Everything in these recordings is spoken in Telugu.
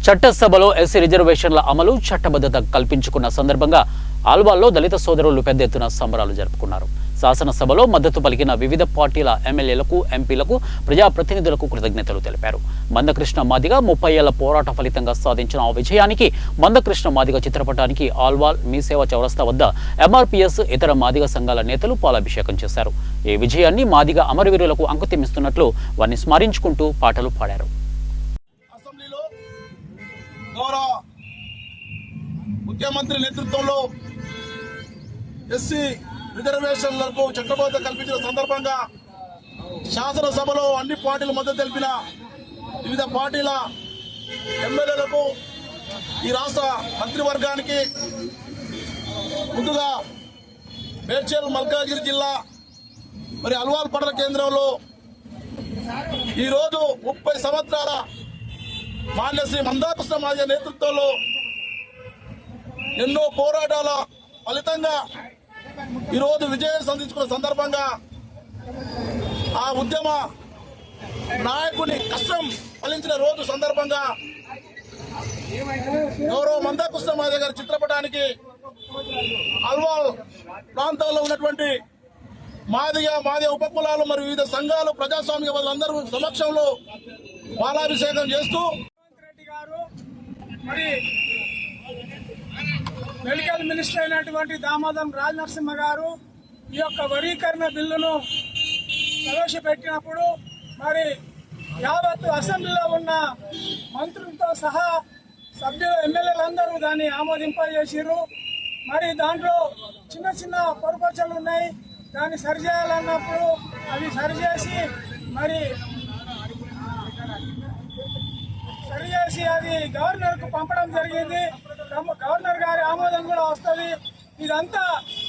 చట్టసభలో ఎస్సీ రిజర్వేషన్ల అమలు చట్టబద్ధత కల్పించుకున్న సందర్భంగా ఆల్వాల్లో దళిత సోదరులు పెద్ద ఎత్తున సంబరాలు జరుపుకున్నారు. శాసనసభలో మద్దతు పలికిన వివిధ పార్టీల ఎమ్మెల్యేలకు, ఎంపీలకు, ప్రజాప్రతినిధులకు కృతజ్ఞతలు తెలిపారు. మందకృష్ణ మాదిగ 30 ఏళ్ల పోరాట ఫలితంగా సాధించిన ఆ విజయానికి మందకృష్ణ మాదిగ చిత్రపటానికి ఆల్వాల్ మీసేవ చౌరస్తా వద్ద ఎంఆర్పీఎస్ ఇతర మాదిగ సంఘాల నేతలు పాలాభిషేకం చేశారు. ఈ విజయాన్ని మాదిగ అమరవీరులకు అంకితమిస్తున్నట్లు వారిని స్మరించుకుంటూ పాటలు పాడారు. గౌరవ ముఖ్యమంత్రి నేతృత్వంలో ఎస్సీ రిజర్వేషన్లకు చట్టబద్ధత కల్పించిన సందర్భంగా శాసనసభలో అన్ని పార్టీల మద్దతు తెలిపిన వివిధ పార్టీల ఎమ్మెల్యేలకు, ఈ రాష్ట్ర మంత్రివర్గానికి, ముందుగా మేడ్చల్ మల్కాజ్గిరి జిల్లా మరి అల్వాల్ పట్టణ కేంద్రంలో ఈరోజు 30 సంవత్సరాల మాన్య శ్రీ మందకృష్ణ మాదిగ నేతృత్వంలో ఎన్నో పోరాటాల ఫలితంగా ఈరోజు విజయం సాధించుకున్న సందర్భంగా ఆ ఉద్యమ నాయకుని కష్టం ఫలించిన రోజు సందర్భంగా గౌరవ మందకృష్ణ మాదిగ గారి చిత్రపటానికి అల్వాల్ ప్రాంతాల్లో ఉన్నటువంటి మాదిగ ఉపకులాలు మరియు వివిధ సంఘాలు, ప్రజాస్వామిక వాళ్ళందరూ సమక్షంలో పాలాభిషేకం చేస్తూ మరి మెడికల్ మినిస్టర్ అయినటువంటి దామోదరం రాజనరసింహ గారు ఈ యొక్క వర్గీకరణ బిల్లును ప్రవేశపెట్టినప్పుడు మరి యావత్ అసెంబ్లీలో ఉన్న మంత్రులతో సహా సభ్యులు, ఎమ్మెల్యేలందరూ దాన్ని ఆమోదింపజేసారు. మరి దాంట్లో చిన్న చిన్న పొరపచ్చలు ఉన్నాయి. దాన్ని సరిచేయాలన్నప్పుడు అవి సరిచేసి అది గవర్నర్కు పంపడం జరిగింది. గవర్నర్ గారి ఆమోదం కూడా వస్తుంది. ఇదంతా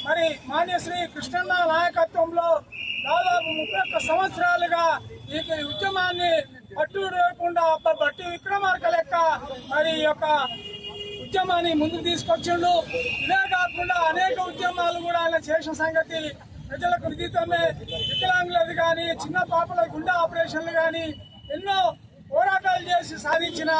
మరి మాన్యశ్రీ కృష్ణన్న నాయకత్వంలో దాదాపు 31 సంవత్సరాలుగా ఈ ఉద్యమాన్ని పట్టు లేకుండా బట్టి విక్రమార్క లెక్క మరి ఈ యొక్క ఉద్యమాన్ని ముందుకు తీసుకొచ్చిండు. ఇదే కాకుండా అనేక ఉద్యమాలు కూడా ఆయన చేసిన సంగతి ప్రజలకు విదితమే. వికలాంగులది కానీ, చిన్న పాపల గుండె ఆపరేషన్లు కానీ ఎన్నో పోరాటాలు చేసి సాధించిన